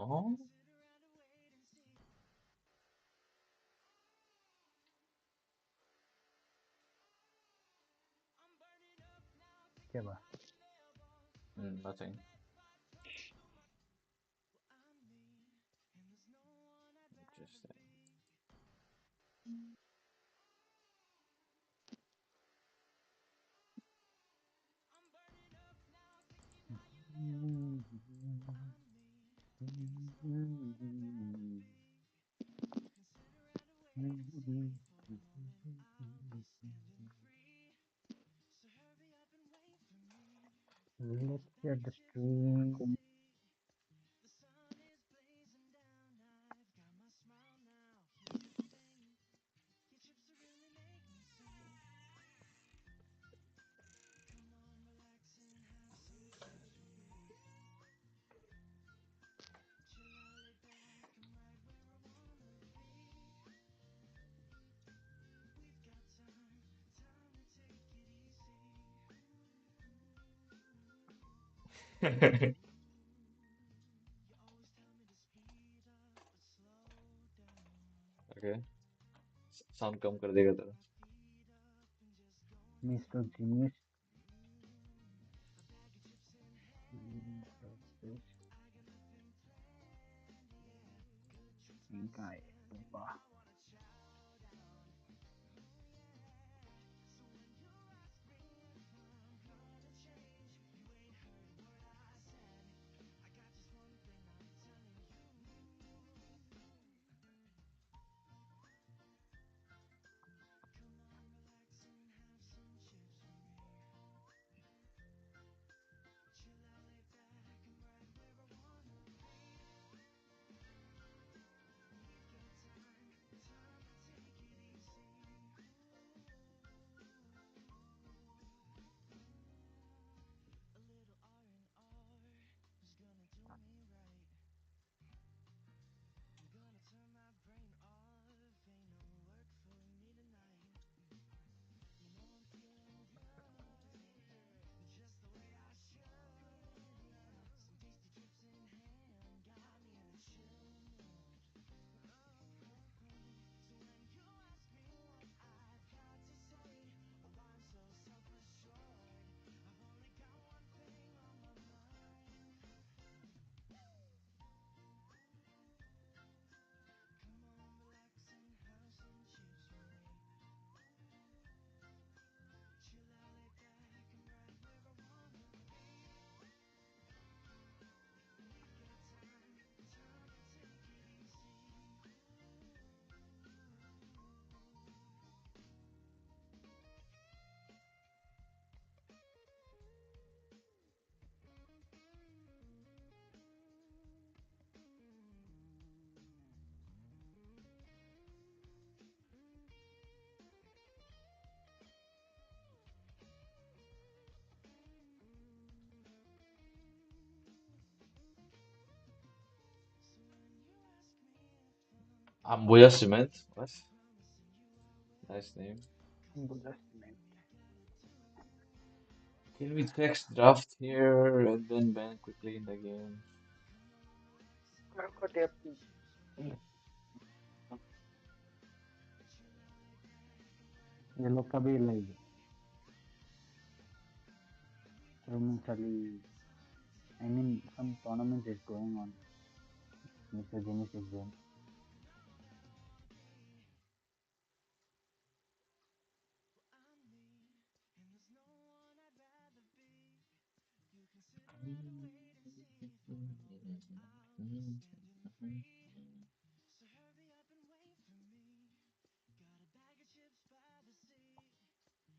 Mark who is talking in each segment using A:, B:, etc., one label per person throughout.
A: Oh,
B: क्या बात.
A: nothing. Interesting.
B: Let's set the stream.
A: Okay. Sound कम कर देगा तेरा.
B: Mr. Genius. ఇంకా Moba.
A: Ambuja Cement. What? Nice name.
B: Investment.
A: Can we text draft here and then ban quickly in the game?
B: Comfortable. ये लोग कभी like tournaments early. I mean, some tournament is going on. Mr. Genius is there.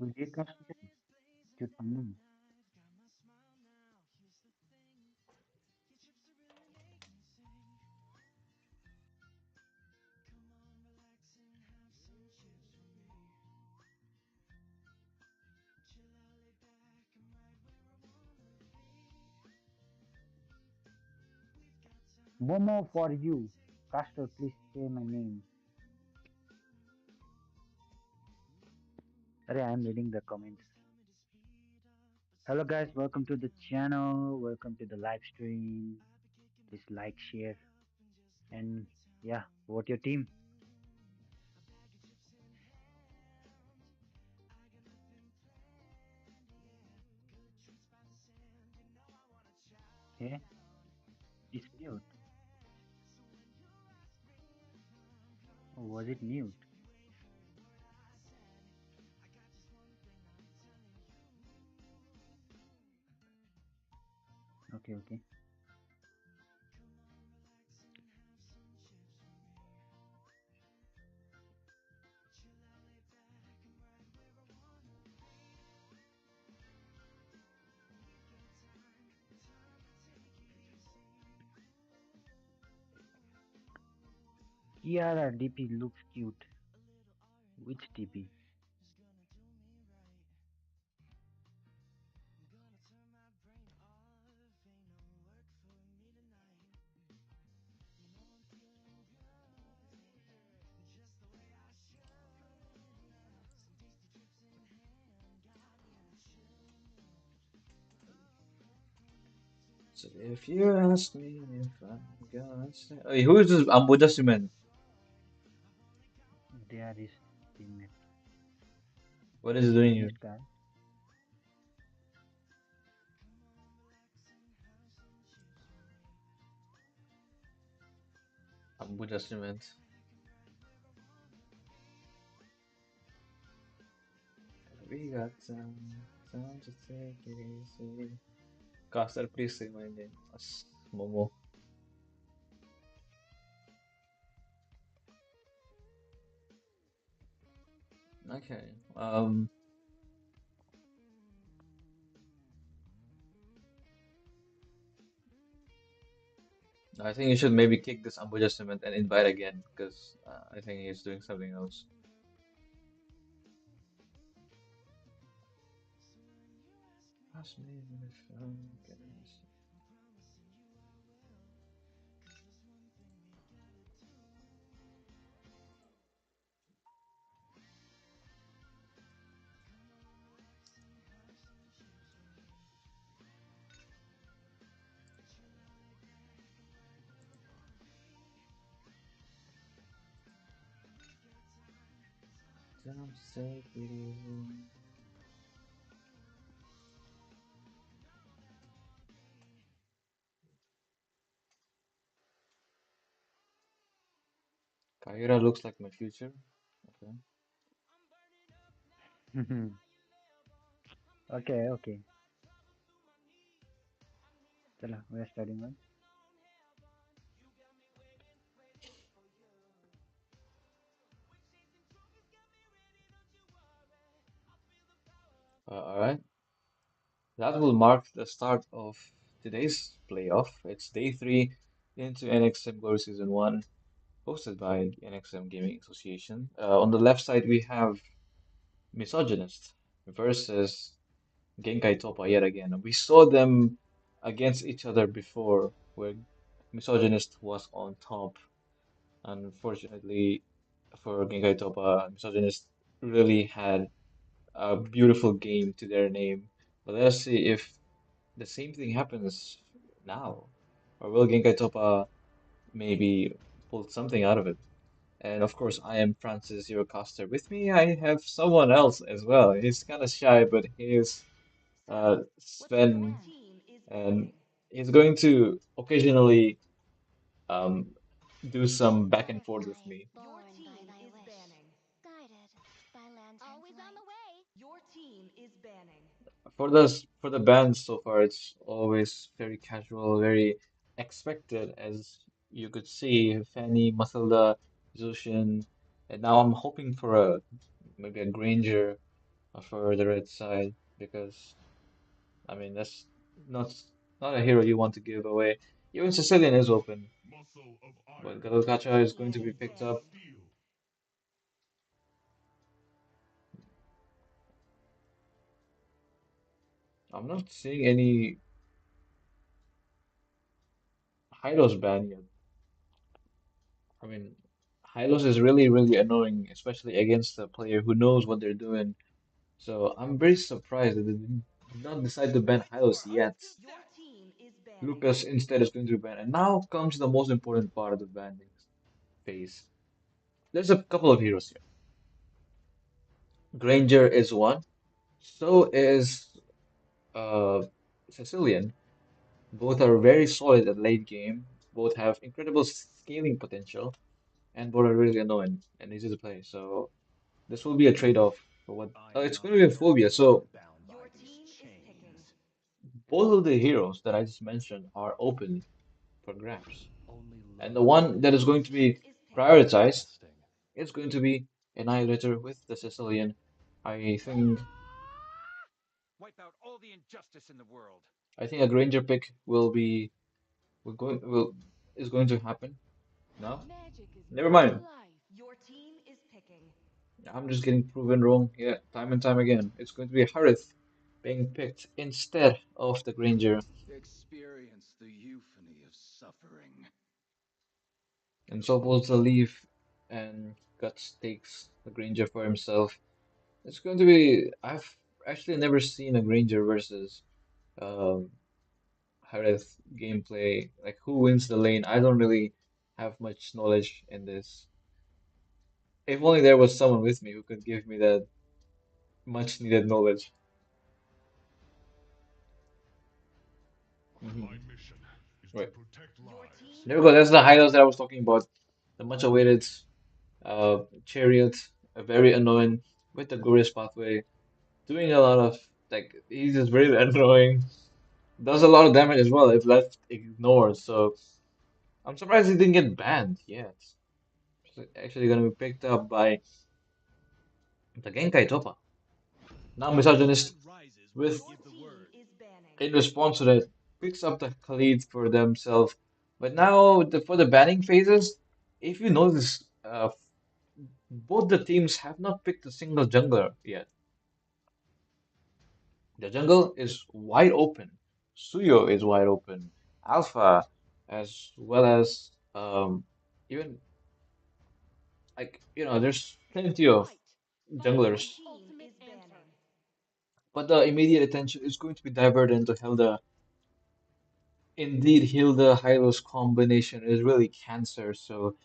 B: विजय का जो tournament. Momo for you. Caster, please say my name. Sorry, I am reading the comments. Hello guys, welcome to the channel. Welcome to the live stream. Please like, share. And yeah, vote your team. Okay, it's mute. Or was it mute? Okay, okay. Kiara DP looks cute. Which DP?
A: So if you ask me if I'm gonna say, hey, who is this Ambuja Cement?
B: They are his teammates.
A: What is he doing
B: This
A: here?
B: guy.
A: Ambuja Cement. We got time to take it easy. Caster, please say my name. Momo. Okay. I think you should maybe kick this Ambuja Cement and invite again because I think he's doing something else. Ask me if I'm gonna say. Time to take it easy. Kaira looks like my future. Okay.
B: Okay, okay. Chala, we are starting one.
A: All right. That will mark the start of today's playoff. It's day three into NxM Glory Season 1, hosted by NxM Gaming Association. On the left side, we have Misogynist versus Genkai Toppa yet again. We saw them against each other before, where Misogynist was on top. Unfortunately, for Genkai Toppa, Misogynist really had a beautiful game to their name. But let us see if the same thing happens now. Or will Genkai Toppa maybe pull something out of it? And of course, I am Francis, your caster. With me, I have someone else as well. He's kind of shy, but he's Sven, and he's going to occasionally um, do some back and forth with me.
C: Born by thy wish, guided by lantern's light.
A: For the bands so far, it's always very casual, very expected, as you could see, Fanny, Matilda, Zushin, and now I'm hoping for a maybe a Granger for the red side because I mean that's not not a hero you want to give away. Even Sicilian is open, but Galukacha is going to be picked up. I'm not seeing any Hylos ban yet. I mean, Hylos is really, really annoying, especially against a player who knows what they're doing. So I'm very surprised that they did not decide to ban Hylos yet. Lucas instead is going to be banned. And now comes the most important part of the banning. phase. There's a couple of heroes here. Granger is one. So is uh, Sicilian. Both are very solid at late game. Both have incredible scaling potential, and both are really annoying and easy to play. So this will be a trade-off for what. It's going to be a phobia. So
C: Your team is picking.
A: both of the heroes that I just mentioned are open for grabs, and the one that is
C: Your
A: going to
C: team
A: be
C: is picking.
A: prioritized is going to be Annihilator with the Sicilian. I think I think a Granger pick will is going to happen. No,
C: Magic is
A: never
C: brought to
A: mind.
C: life. Your team is picking.
A: I'm just getting proven wrong here time and time again. It's going to be Harith being picked instead of the Granger,
D: Experience the euphony of suffering.
A: and so pulls the leaf and Guts takes the Granger for himself. It's going to be. I've actually never seen a Granger versus um, Harith gameplay. Like who wins the lane? I don't really have much knowledge in this. If only there was someone with me who could give me that much needed knowledge. Hmm. Right.
C: Your team
A: There we go.
C: is
A: That's the
C: picking.
A: highlights that I was talking about. The much awaited chariot, very annoying with the glorious pathway, doing a lot of like he's just very annoying. Does a lot of damage as well if left ignored. So I'm surprised he didn't get banned yet. It's actually gonna be picked up by the Genkai Toppa. Now Misogynist with
C: Your team is banning.
A: in response to that picks up the Khalid for themselves. But now for the banning phases, if you notice, both the teams have not picked a single jungler yet. The jungle is wide open. Suyo is wide open. Alpha, as well as even there's plenty of
C: Fight.
A: junglers.
C: Your team is banning.
A: But the immediate attention is going to be diverted into Hilda. Indeed, Hilda Hylos combination is really cancer, so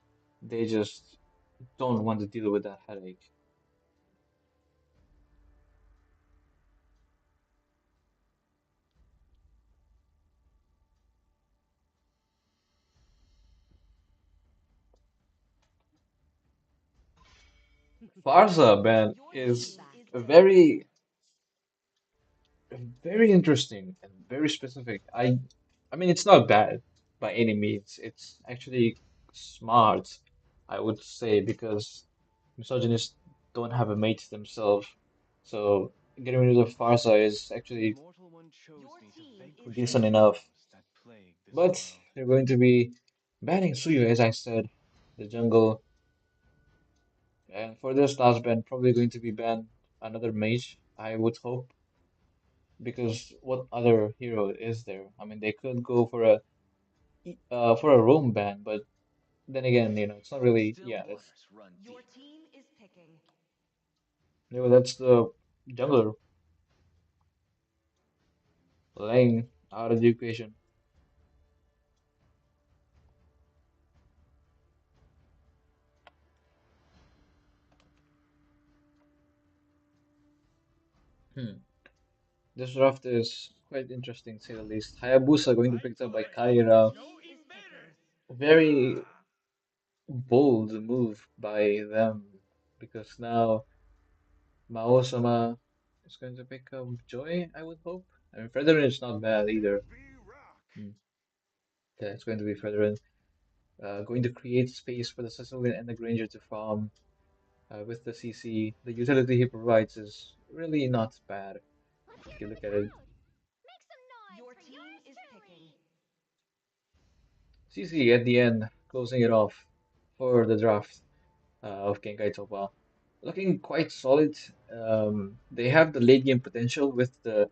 A: they just don't want to deal with that headache. Farza ban
C: Your
A: is
C: team is banning.
A: very, very interesting and very specific. I mean, it's not bad by any means. It's actually smart, I would say, because misogynists don't have a mate themselves. So getting rid of Farsa is actually
C: Your team is
A: decent
C: picking.
A: enough. But they're going to be banning Suyu, as I said, the jungle. And for this last ban, probably going to be ban another mage, I would hope, because what other hero is there? I mean, they could go for a roam ban, but then again, it's not really. Yeah,
C: Your team is picking.
A: that's the jungler laying out of the equation. Hmm. This draft is quite interesting, to say the least. Hayabusa going to be picked up by
C: Your
A: Kaira.
C: team is picking.
A: Very bold move by them because now Mao-sama is going to pick up Joy, I would hope. I mean, Fredrin is not bad either. Hmm. Yeah, it's going to be Fredrin. Going to create space for the Sicilian and the Granger to farm with the CC. The utility he provides is really not bad
C: Let's
A: if
C: hear
A: you
C: for the
A: look at it.
C: crowd. Make some noise Your for team yours is picking.
A: CC at the end, closing it off for the draft of Genkai Topa. Looking quite solid. They have the late game potential with the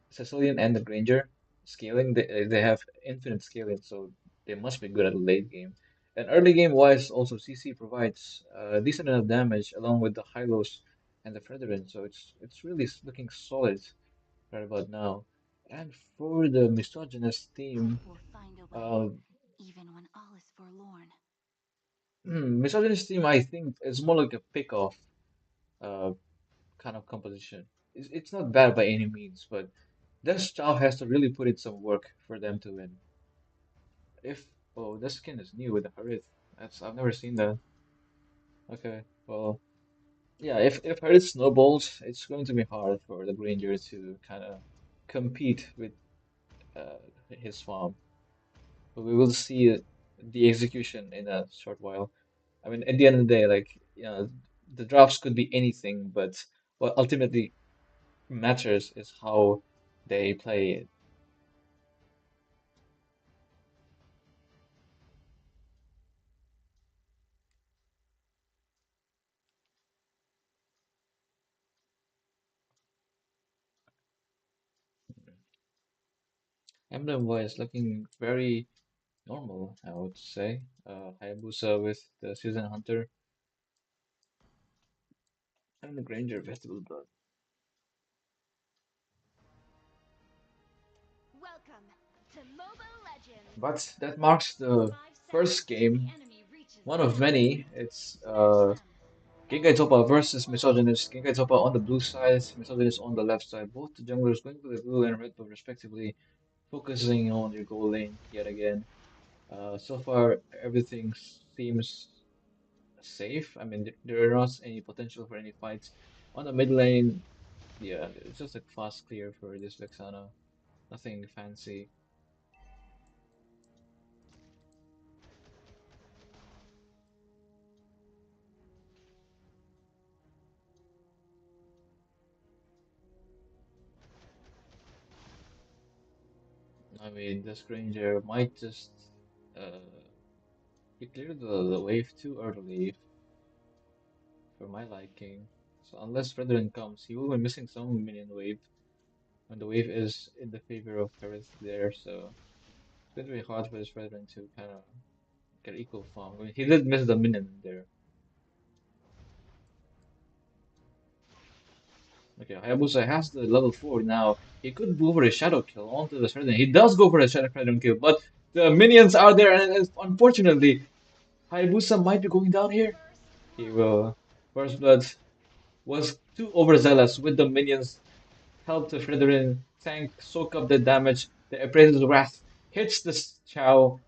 A: Sicilian and the Granger scaling. They have infinite scaling, so they must be good at the late game. And early game wise, also CC provides decent enough damage along with the Hylos and the Fredrin, so it's really looking solid right about now. And for the misogynist team,
C: Hope will find a way,
A: uh,
C: even when all is forlorn.
A: Misogynist team, I think, is more like a pick-off uh, kind of composition. It's not bad by any means, but this Chow has to really put in some work for them to win. If oh, this skin is new with the Harith. That's I've never seen that. Okay, well, yeah, if Harith snowballs, it's going to be hard for the Granger to kind of compete with his farm. But we will see the execution in a short while. I mean, at the end of the day, like, the drafts could be anything, but what ultimately matters is how they play it. Emblem wise, looking very normal, I would say. Hayabusa with the Season Hunter and the Granger Vegetable Blood.
C: Welcome to Moba Legends.
A: But that marks
C: In
A: the
C: 5 seconds,
A: first
C: the
A: game,
C: enemy reaches
A: one
C: the
A: of
C: boundary.
A: many. It's
C: Smash them.
A: Genkai Toppa versus Misogynist. Genkai Toppa on the blue side, Misogynist on the left side. Both the junglers going for the blue and red buff respectively, focusing on your goal lane yet again. So far, everything seems safe. I mean, there are not any potential for any fights. On the mid lane, yeah, it's just a fast clear for this Vexana. Nothing fancy. I mean, this Granger might just uh, he cleared the wave too early for my liking. So unless Fredrin comes, he will be missing some minion wave when the wave is in the favor of Harith there. So it's going to be hard for this Fredrin to kind of get equal farm. I mean, he did miss the minion there. Okay, Hayabusa has the level 4 now. He could go for a shadow kill onto the Fredrin. He does go for a shadow Fredrin kill, but the minions are there, and unfortunately, Hayabusa might be going down here.
C: First
A: He
C: blood.
A: will. First blood was too overzealous with the minions. Help the Fredrin tank soak up the damage. The Appraiser's Wrath hits the Chow,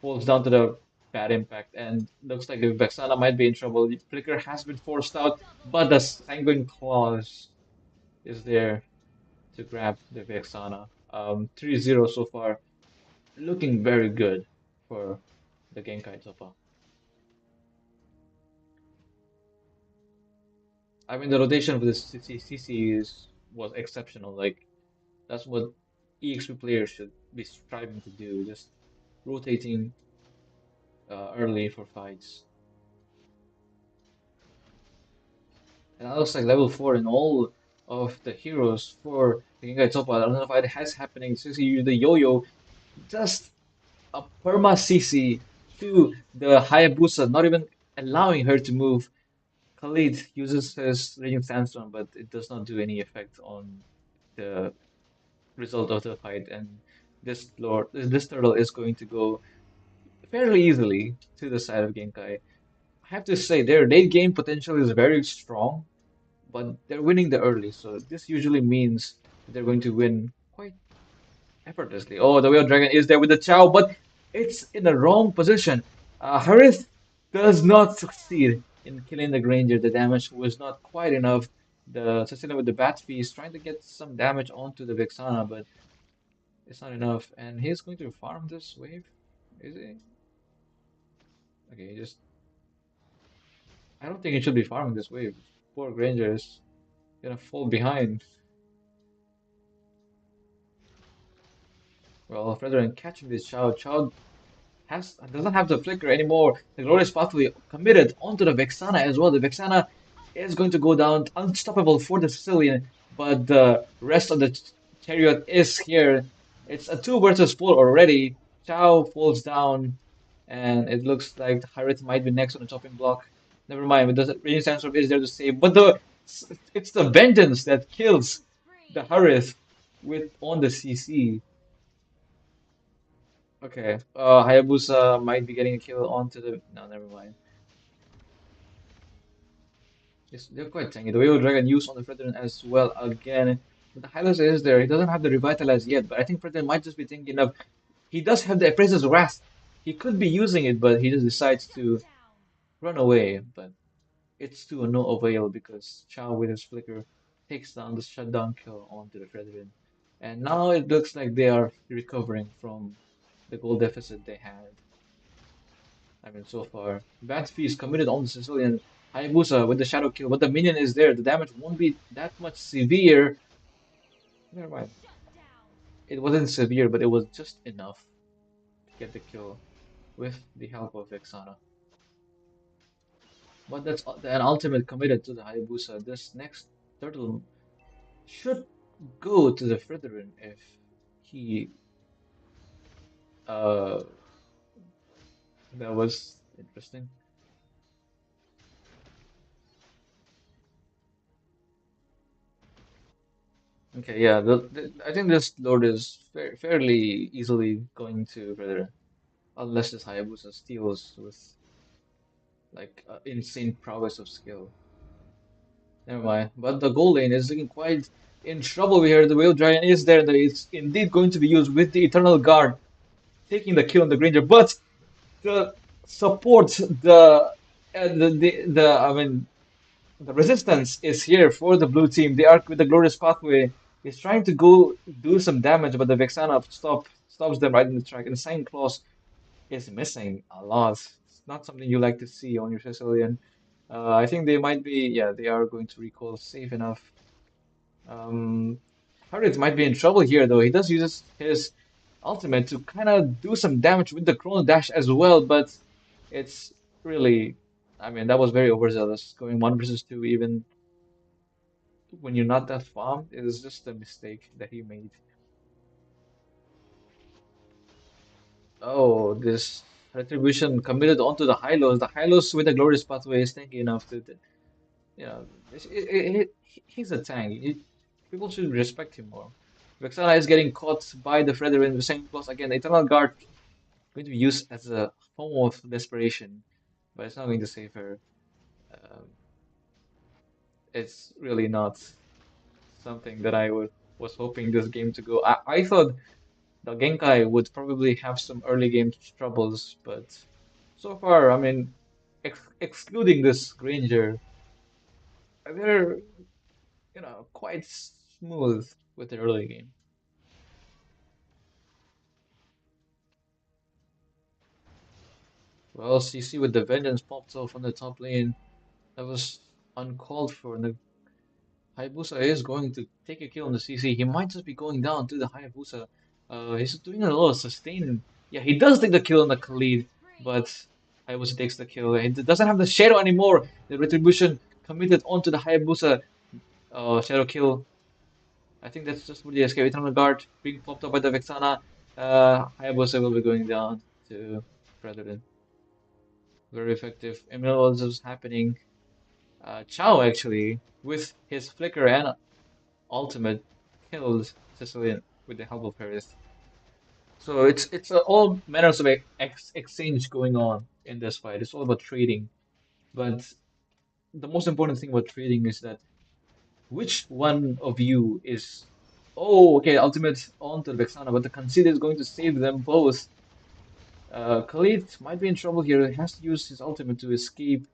A: falls down to the bad impact, and looks like the Vexana might be in trouble. The Flicker has been forced out,
C: Double
A: but the
C: kill.
A: Sanguine Claws is there to grab the Vexana. 3-0 so far, looking very good for the Genkai Toppa. I mean, the rotation of the CC was exceptional. Like, that's what EXP players should be striving to do, just rotating early for fights. And that looks like level 4 in all of the heroes for the Genkai Toppa. I don't know if it has happening. CC the yo-yo, just a perma CC to the Hayabusa, not even allowing her to move. Khalid uses his Raging Sandstorm, but it does not do any effect on the result of the fight. And this turtle is going to go fairly easily to the side of Genkai. I have to say, their late game potential is very strong, but they're winning the early, so this usually means that they're going to win quite effortlessly. Oh, the Whale Dragon is there with the Chow, but it's in the wrong position. Harith does not succeed in killing the Granger. The damage was not quite enough. The Cecilia with the Bat Feast trying to get some damage onto the Vexana, but it's not enough. And he's going to farm this wave, is he? Okay, just I don't think he should be farming this wave. Poor Granger is gonna fall behind. Well, Frederick catching this Chow. Chow doesn't have the flicker anymore. The glorious pathway committed onto the Vexana as well. The Vexana is going to go down unstoppable for the Sicilian, but the rest of the chariot is here. It's a 2 versus 4 already. Chow falls down, and it looks like Harith might be next on the chopping block. Never mind, the Raging Sandstorm is there to save, but it's the vengeance that kills
C: Killing
A: the
C: spree.
A: Harith with on the CC. Okay. Hayabusa might be getting a kill onto the. No, never mind. Yes, they're quite tanky. The Whale Dragon use on the Fredrin as well again. But the Hylos is there. He doesn't have the Revitalize yet, but I think Fredrin might just be thinking of. He does have the Appraiser's Wrath. He could be using it, but he just decides to run away. But it's to no avail because Chow with his flicker takes down the shutdown kill onto the Fredrin. And now it looks like they are recovering from the goal deficit they had. I mean, so far. Bad feast committed on the Sicilian Hayabusa with the shadow kill, but the minion is there. The damage won't be that much severe. Never mind. It wasn't severe, but it was just enough to get the kill with the help of Vexana. But that's an ultimate committed to the Hayabusa. This next turtle should go to the Fredrin if he uh that was interesting. Okay, yeah, I think this lord is fairly easily going to Fredrin. Unless this Hayabusa steals with like insane prowess of skill. Never mind. But the gold lane is looking quite in trouble here. The Whale Giant is there, and it's indeed going to be used with the Eternal Guard, taking the kill on the Granger. But the support, I mean, the resistance is here for the blue team. The Arc with the Glorious Pathway is trying to go do some damage, but the Vexana stops them right in the track. And the Sign Clause is missing a lot. It's not something you like to see on your Sicilian. I think they might be, yeah, they are going to recall safe enough. Um, Harriet might be in trouble here, though. He does use his ultimate to kind of do some damage with the Chrono Dash as well, but it's really, I mean, that was very overzealous. Going one versus two, even when you're not that farmed, is just a mistake that he made. Oh, this retribution committed onto the Hylos. The Hylos with the glorious pathway is tanky enough you know, he's a tank. People should respect him more. Vexana is getting caught by the Fredrin. The same plus again. Eternal Guard going to be used as a form of desperation, but it's not going to save her. Um, it's really not something that was hoping this game to go. I thought the Genkai would probably have some early game troubles, but so far, I mean, excluding this Granger, they're quite smooth with the early game. Well, CC with the Vengeance popped off on the top lane. That was uncalled for, and the Hayabusa is going to take a kill on the CC. He might just be going down to the Hayabusa. He's doing a little sustain. Yeah, he does take the kill on the Khalid, but Hayabusa takes the kill. He doesn't have the Shadow anymore. The Retribution committed onto the Hayabusa Shadow kill. I think that's just for the escape. Eternal Guard being popped up by the Vexana. Hayabusa will be going down to Predator. Very effective. Emerald is happening. Chow actually, with his flicker and ultimate, killed Sicilian with the help of Paris. So it's all manners of exchange going on in this fight. It's all about trading. But the most important thing about trading is that which one of you is okay, ultimate onto the Vexana, but the conceit is going to save them both. Khalid might be in trouble here. He has to use his ultimate to escape.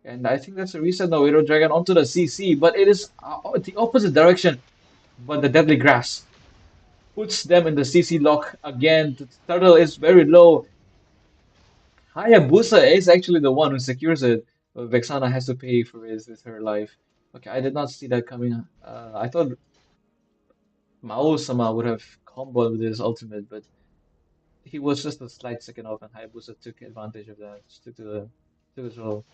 A: And I think that's the reason now Hero Dragon onto the CC, but it is the opposite direction. But the Deadly Grass puts them in the CC lock again. The turtle is very low. Hayabusa is actually the one who secures it. Vexana has to pay for it with her life. Okay, I did not see that coming. I thought Mao-sama would have comboed with his ultimate, but he was just a slight second off, and Hayabusa took advantage of that. Took to the turtle.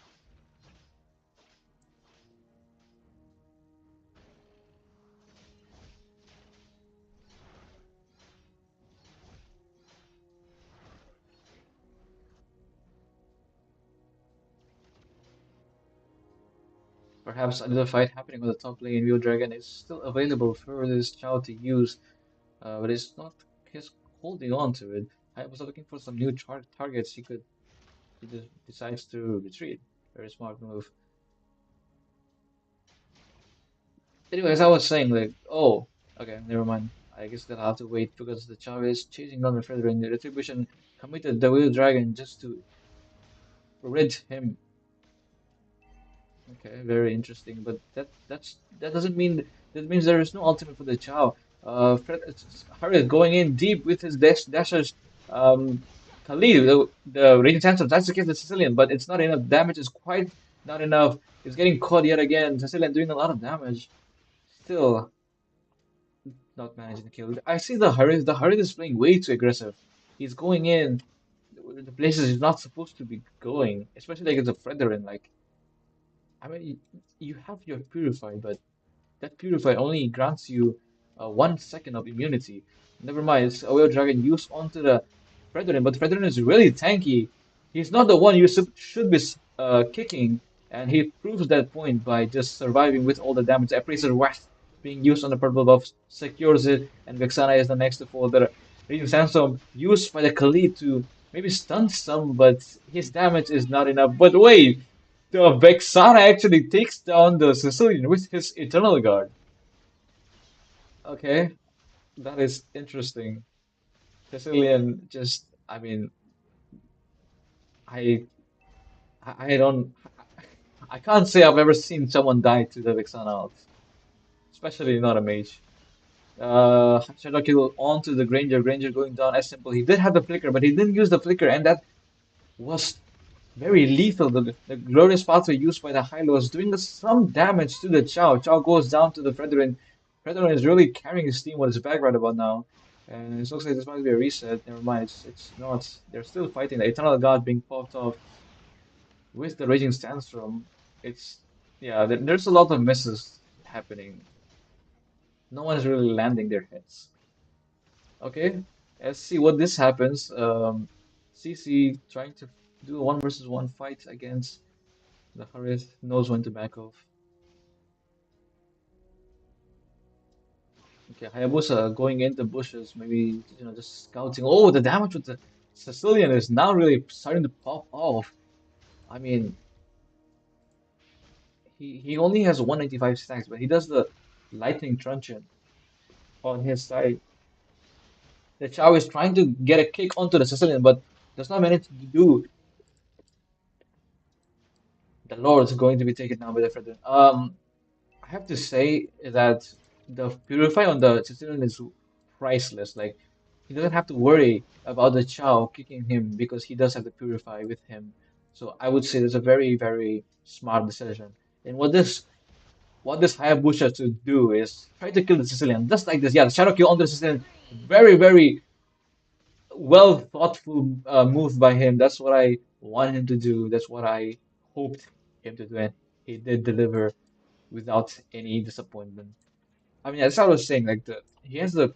A: Perhaps another fight happening on the top lane. Real Dragon is still available for this child to use, but it's not his holding on to it. was looking for some new targets. He just decides to retreat. Very smart move. Anyways, I was saying like, oh, okay, never mind. I guess they'll have to wait because the Chow is chasing down the Feather and the Retribution committed the Wheel Dragon just to rid him. Okay, very interesting. But that doesn't mean that means there is no ultimate for the Chow. Harriet going in deep with his dashers. Um, Khalid, the Raging Sandstorm, that's against the Sicilian, but it's not enough. Damage is quite not enough. He's getting caught yet again. Sicilian doing a lot of damage. Still not managing to kill. I see the Harriet. The Harriet is playing way too aggressive. He's going in the places he's not supposed to be going, especially like against a Fredrin. Like, I mean, you have your Purify, but that Purify only grants you 1 second of immunity. Never mind, it's Oil Dragon used onto the Fredrin, but Fredrin is really tanky. He's not the one you should be kicking, and he proves that point by just surviving with all the damage. Appraiser Wrath being used on the purple buff secures it, and Vexana is the next to fall. The Radiant Sandstorm used by the Khalid to maybe stun some, but his damage is not enough. But wait, the Vexana actually takes down the Sicilian with his Eternal Guard. Okay, that is interesting. Sicilian just, I mean, I, I don't, I can't say I've ever seen someone die to the Vexana ult, especially not a mage. Shadow Kill onto the Granger. Granger going down as simple. He did have the flicker, but he didn't use the flicker, and that was very lethal. The glorious pathway used by the Hylo is doing some damage to the Chow. Chow goes down to the Fredrin. Fredrin is really carrying his team with his back right about now. And it looks like this might be a reset. Never mind, it's not. They're still fighting. The Eternal God being popped off with the Raging Sandstorm. It's, yeah, there's a lot of misses happening. No one is really landing their hits. Okay, let's see what this happens. CC trying to do a 1 versus 1 fight against the Harith, knows when to back off. Okay, Hayabusa going into bushes, maybe just scouting. Oh, the damage with the Sicilian is now really starting to pop off. I mean, he only has 195 stacks, but he does the lightning truncheon on his side. The Chow is trying to get a kick onto the Sicilian, but does not manage to do. The Lord is going to be taken down by the Fredrin. I have to say that the Purify on the Sicilian is priceless. Like, he doesn't have to worry about the Chow kicking him because he does have the Purify with him. So I would say that's a very, very smart decision. And what this Hayabusa to do is try to kill the Sicilian. Just like this. Yeah, the Shadow Kill on the Sicilian. Very, very well thoughtful move by him. That's what I wanted him to do. That's what I hoped him to do. And he did deliver without any disappointment. I mean, as I was saying, like he has the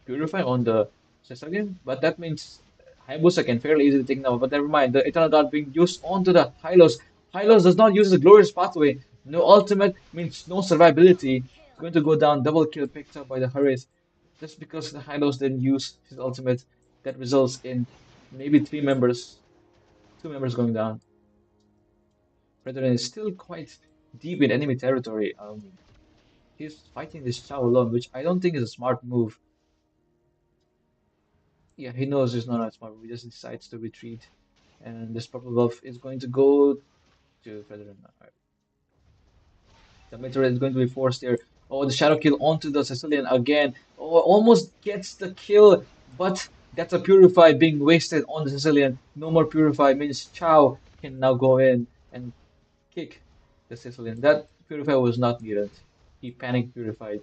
A: Purify on the Sicilian, but that means Hayabusa can fairly easily take now. But never mind, the Eternal Dart being used onto the Hylos. Hylos does not use the Glorious Pathway. No ultimate means no survivability. It's going to go down, double kill picked up by the Hurries. Just because the Hylos didn't use his ultimate, that results in maybe 3 members, 2 members going down. Brethren is still quite deep in enemy territory. He's fighting this Chow alone, which I don't think is a smart move. Yeah, he knows it's not a smart move. He just decides to retreat. And this purple buff is going to go to Fredrin. Alright. The meteor is going to be forced there. Oh, the shadow kill onto the Sicilian again. Oh, almost gets the kill, but that's a purify being wasted on the Sicilian. No more purify means Chow can now go in and kick the Sicilian. That purify was not needed. He panic purified.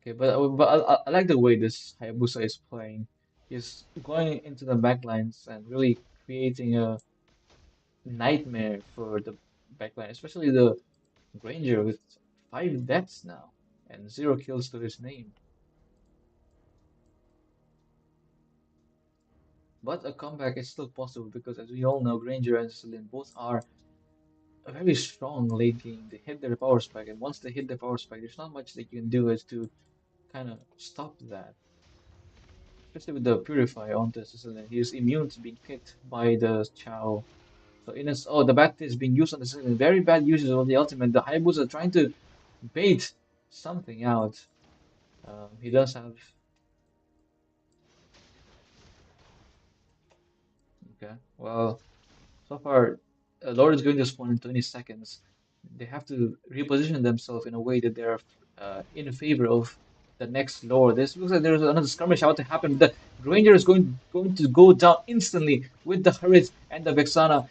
A: Okay, but I like the way this Hayabusa is playing. He's going into the backlines and really creating a nightmare for the backline, especially the Granger with 5 deaths now and 0 kills to his name. But a comeback is still possible because, as we all know, Granger and Celine both are a very strong late game. They hit their power spike, and once they hit the power spike, there's not much that you can do as to kind of stop that. especially with the Purify onto Sicilian. He is immune to being picked by the Chow. So in his, oh, the bat is being used on the Sicilian. Very bad uses of the ultimate. The Hayabusa trying to bait something out. He does have, okay, well. So far, Lord is going to spawn in 20 seconds. They have to reposition themselves in a way that they're in favor of the next Lord. This looks like there's another skirmish about to happen. The Granger is going to go down instantly with the Hurrit and the Vexana.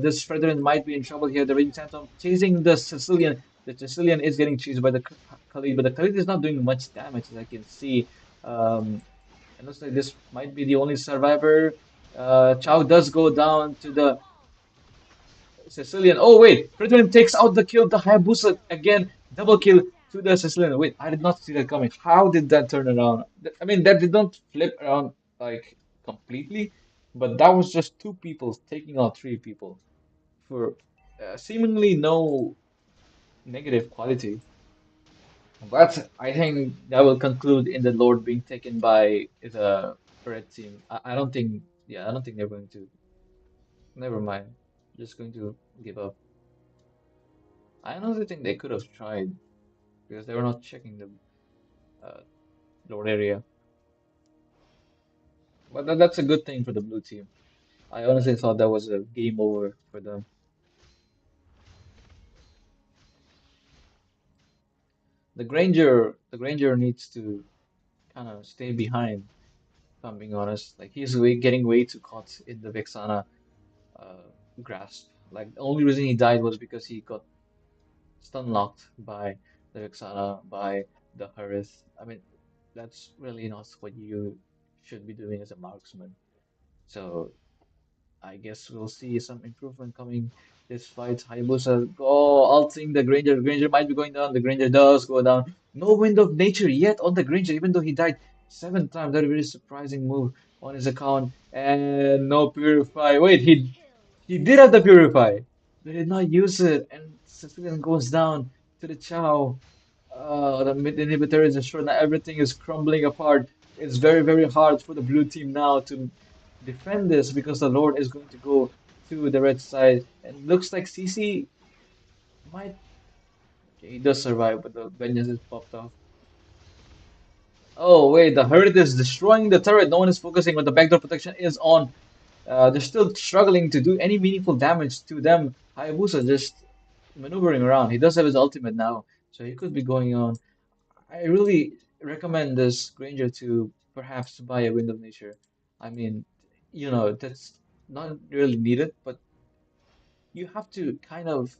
A: This Fredrin might be in trouble here. The Raging Phantom chasing the Sicilian. The Sicilian is getting chased by the Khalid, but the Khalid is not doing much damage as I can see. Um, it looks like this might be the only survivor. Chow does go down to the Sicilian. Oh wait, Fredrin takes out the kill. The Hayabusa again, double kill to the Sicilian. Wait, I did not see that coming. How did that turn around? I mean, that did not flip around like completely, but that was just two people taking out three people for seemingly no negative quality. But I think that will conclude in the Lord being taken by the red team. I don't think, yeah, I don't think they're going to. Never mind. Just going to give up. I honestly think they could have tried because they were not checking the uh, Lord area. But that's a good thing for the blue team. I honestly thought that was a game over for them. The Granger needs to kind of stay behind. If I'm being honest, like getting way too caught in the Vexana uh, grasp. Like the only reason he died was because he got stun locked by the Vexana, by the Harith. I mean, that's really not what you should be doing as a marksman. So I guess we'll see some improvement coming this fight. Hayabusa ulting the Granger. Granger might be going down. The Granger does go down. No Wind of Nature yet on the Granger, even though he died 7 times. Very, very surprising move on his account. And no Purify. Wait, he did have the Purify. But did not use it. And Sicilian goes down to the Chow. The mid inhibitor is ensured that everything is crumbling apart. It's very, very hard for the blue team now to defend this because the Lord is going to go to the red side. And looks like CC might. Okay, he does survive, but the vengeance is popped off. Oh, wait, the Herd is destroying the turret. No one is focusing, but the backdoor protection is on. They're still struggling to do any meaningful damage to them. Hayabusa just maneuvering around. He does have his ultimate now, so he could be going on. I really recommend this Granger to perhaps buy a Wind of Nature. I mean, that's not really needed, but you have to kind of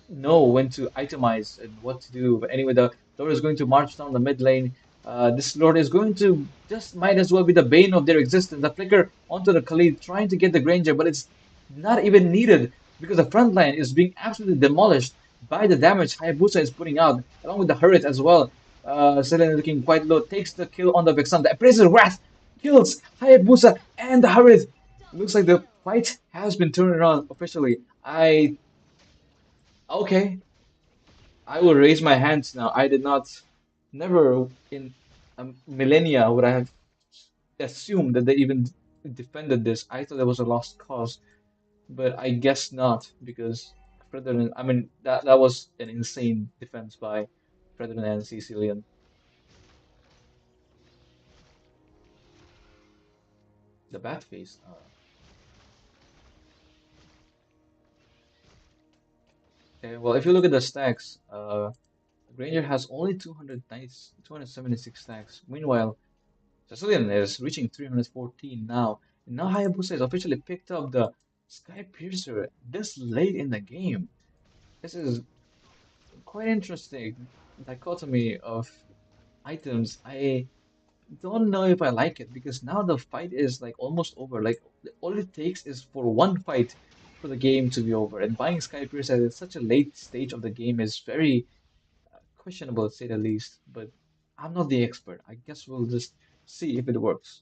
A: know when to itemize and what to do. But anyway, the Lord is going to march down the mid lane. This Lord is going to just might as well be the bane of their existence. The flicker onto the Khalid, trying to get the Granger, but it's not even needed because the front line is being absolutely demolished by the damage Hayabusa is putting out, along with the Hurrit as well. Selene looking quite low, takes the kill on the Vexan. The Appraiser Wrath kills Hayabusa and the Hurrit. Looks like the fight has been turned around officially. Okay, I will raise my hands now. I did not, never in a millennia would I have assumed that they even defended this. I thought it was a lost cause, but I guess not because Fredrin, I mean, that was an insane defense by Fredrin and Sicilian. The bat face. Okay, well, if you look at the stacks, Granger has only 276 stacks. Meanwhile, Sicilian is reaching 314 now. And now Hayabusa has officially picked up the Sky Piercer this late in the game. This is quite interesting dichotomy of items. I don't know if I like it because now the fight is like almost over. Like all it takes is for one fight for the game to be over. And buying Sky Piercer at such a late stage of the game is very questionable to say the least. But I'm not the expert. I guess we'll just see if it works.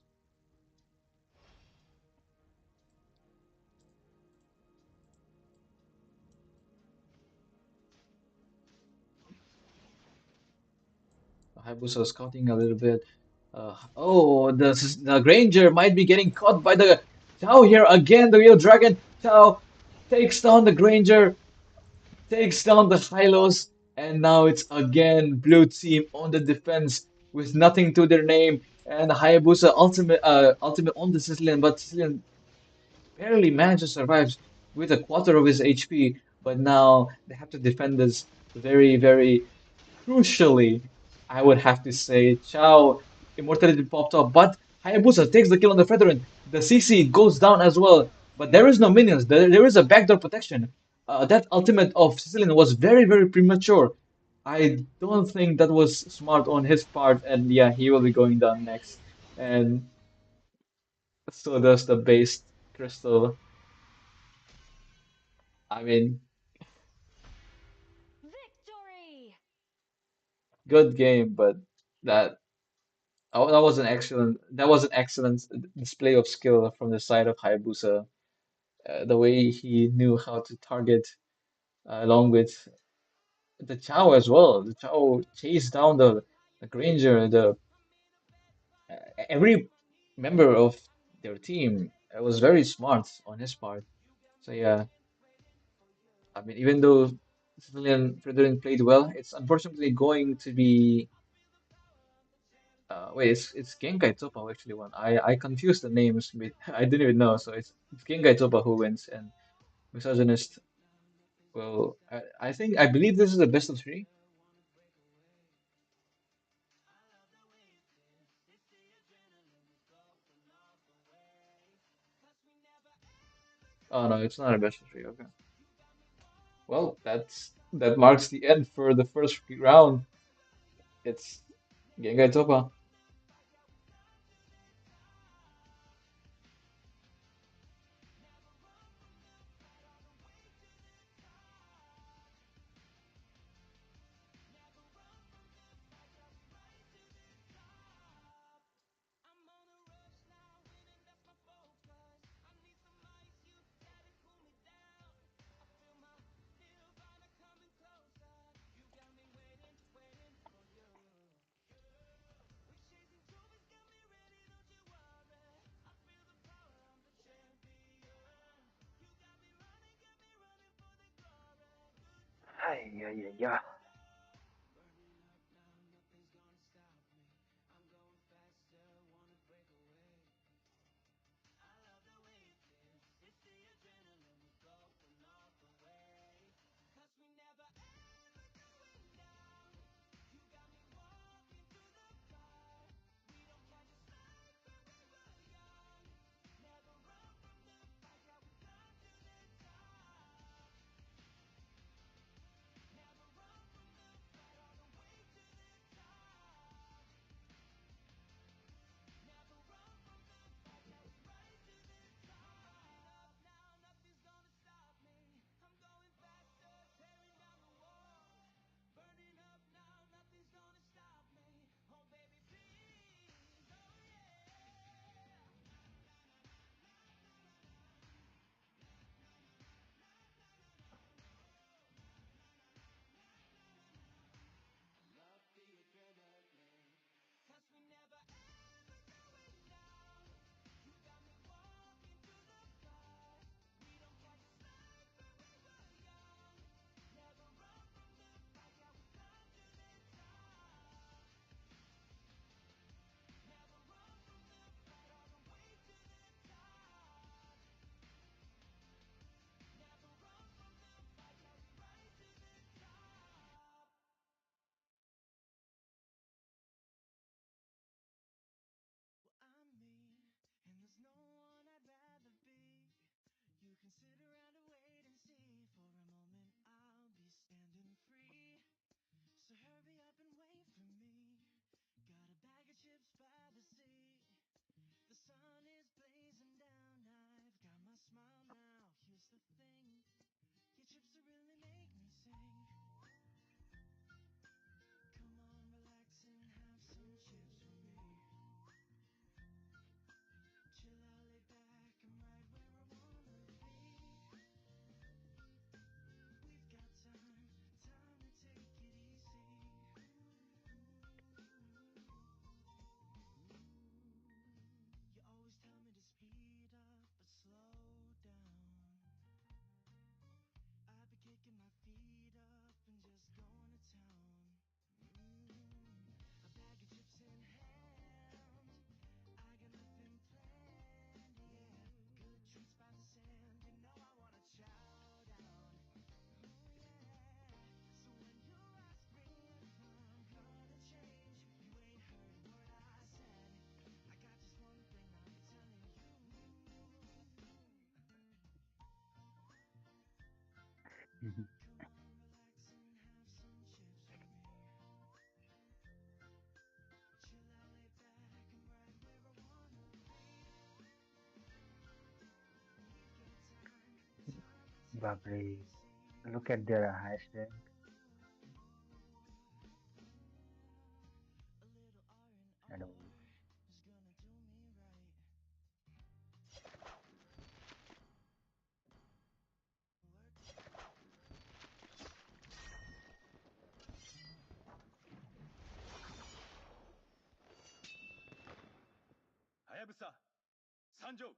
A: Hayabusa scouting a little bit. the Granger might be getting caught by the Chao here again. The real dragon. Chao takes down the Granger, takes down the Hylos, and now it's again blue team on the defense with nothing to their name. And Hayabusa ultimate on the Sicilian, but Sicilian barely managed to survive with a quarter of his HP. But now they have to defend this very crucially, I would have to say Chao immortality popped up, but Hayabusa takes the kill on the Federation. The CC goes down as well, but there is no minions. There is a backdoor protection. That ultimate of Sicilian was very premature. I don't think that was smart on his part, and yeah, he will be going down next. And so does the base crystal. I mean,
C: Victory!
A: good game, but that that was an excellent display of skill from the side of Hayabusa. The way he knew how to target, along with the Chao as well. The Chao chased down the Granger, the every member of their team. It was very smart on his part. So yeah, I mean, even though Civilian Fredrin played well, it's unfortunately going to be. Wait, it's Genkai Topa who actually won. I confused the names. I didn't even know. So it's Genkai Topa who wins, and Misogynist. Well, I believe this is the best of three. Oh no, it's not a best of three. Okay. Well, that marks the end for the first round. It's Gengai Topa.
B: Ay, ay, ay, yeah. Mhm. Babri, look at their highest rank. Hello.
D: Hayabusa, Sanjo!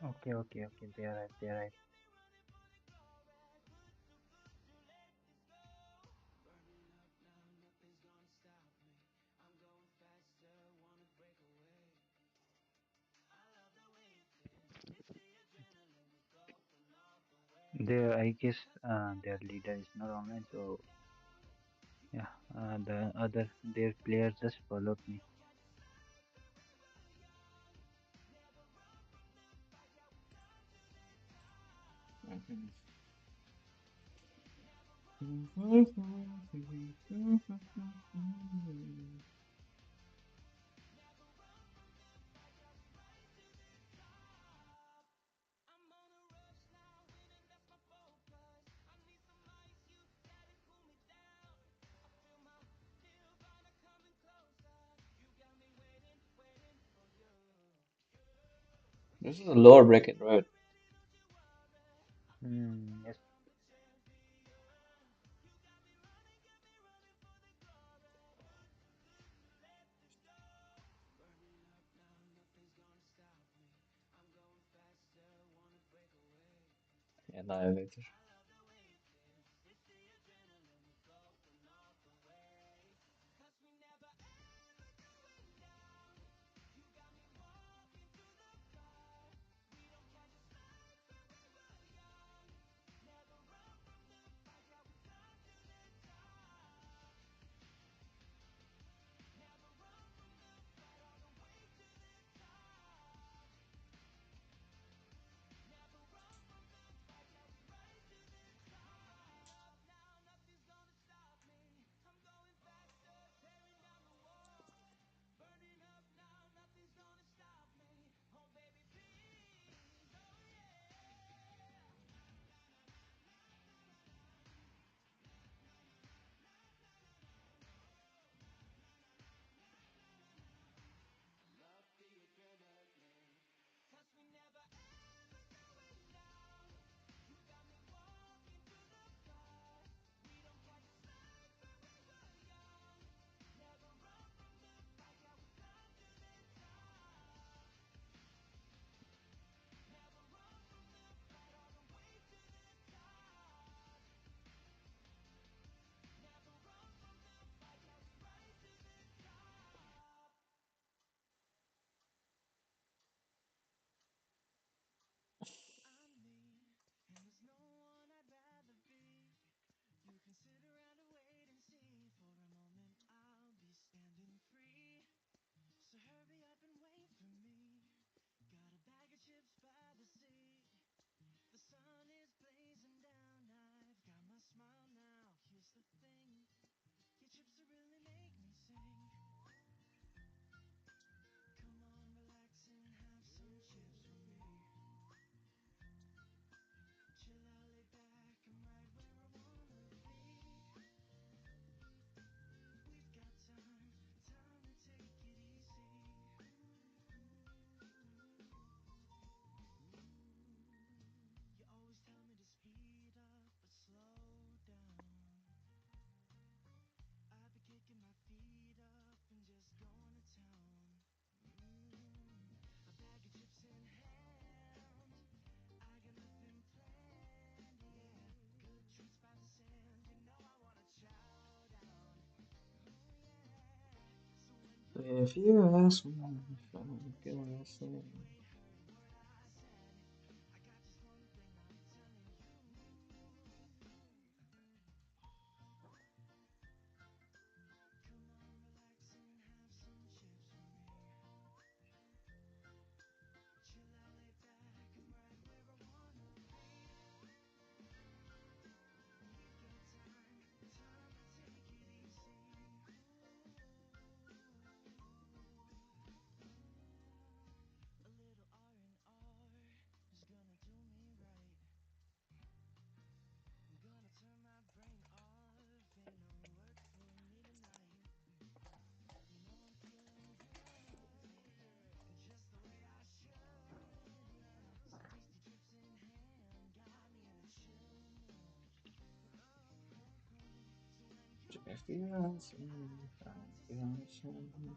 B: Okay, okay, okay. They are right. They are right. Their, I guess, their leader is not online, so yeah. The other their players just followed me.
A: This is a lower bracket, right?
B: Yes.
A: Annihilator. If you ask me if I'm gonna say. If you ask me if I'm gonna say.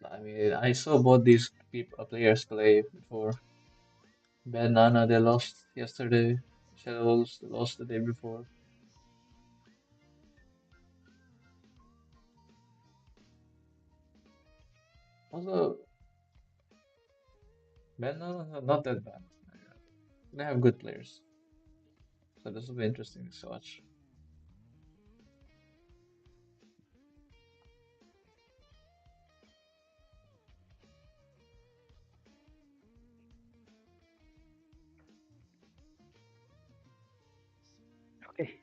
A: I mean, I saw both these players play before. Ben Nana, they lost yesterday. Shadows lost the day before. Also, Ben Nana not that bad. They have good players, so this will be interesting to watch.
B: Okay.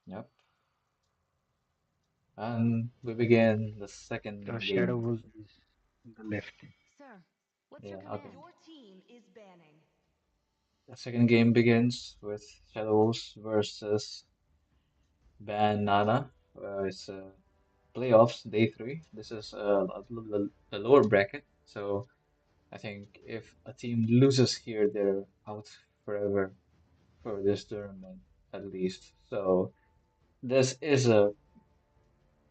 A: Yep. And we begin the
B: So
A: second
B: Shadow
A: game.
B: Wolf is on the left.
C: Sir, what's your
A: Yeah, okay.
C: command?
E: Your team is banning.
A: The second game begins with Shadows versus Ban Nana. It's playoffs day three. This is the lower bracket. So I think if a team loses here, they're out forever for this tournament at least. So this is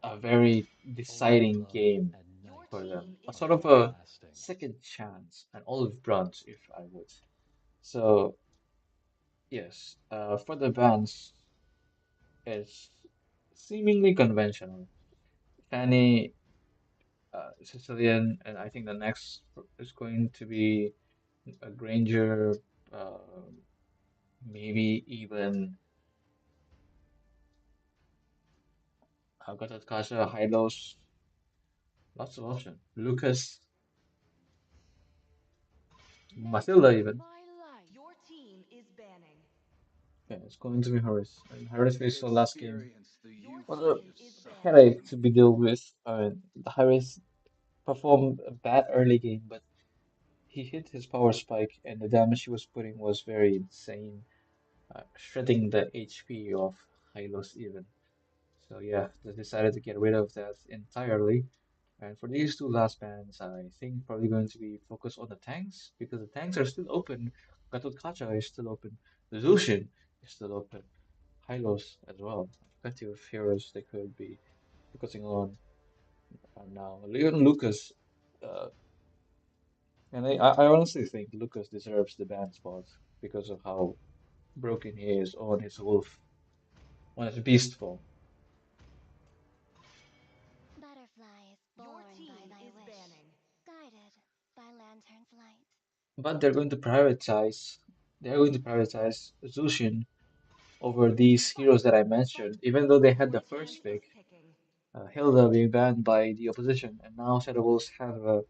A: a very
F: Olive
A: deciding
F: blood
A: game
F: and
E: Your
F: night
A: for them.
E: team
A: A
E: is
F: are
A: sort of
E: picking.
A: a
F: everlasting.
A: second chance, an olive branch, if I would. So yes, for the bands, it's seemingly conventional. Fanny, Sicilian, and I think the next is going to be a Granger, uh, maybe even Gatot Kasia, Hylos, lots of option. Lucas, Matilda
C: Never
A: even.
C: my life.
E: Your team is banning.
A: Yeah, it's going to be Harris. And Harris we saw last game
D: Experience the
E: Your
A: was a
D: euphony
E: team
D: of
E: is banning.
A: headache
D: suffering.
A: to be dealt with. The Harris performed a bad early game, but he hit his power spike, and the damage he was putting was very insane, shredding the HP of Hylos even. So yeah, they decided to get rid of that entirely. And for these two last bans, I think probably going to be focused on the tanks because the tanks are still open. Gatot Kacha is still open. Zushin is still open. Hylos as well. Plenty of heroes they could be focusing on now. Leon Lucas, uh, and I honestly think Lucas deserves the ban spot because of how broken he is on his wolf, on his beast form.
C: Butterflies
E: Your
C: born by
E: team
C: thy
E: is
C: wish,
E: banning.
C: guided by lantern's light.
A: But they're going to prioritize Zushin over these heroes that I
E: Fight.
A: mentioned, even though they had
E: Your
A: the
E: team
A: first
E: is
A: pick,
E: picking.
A: Hilda being banned by the opposition, and now Shadow Wolves have a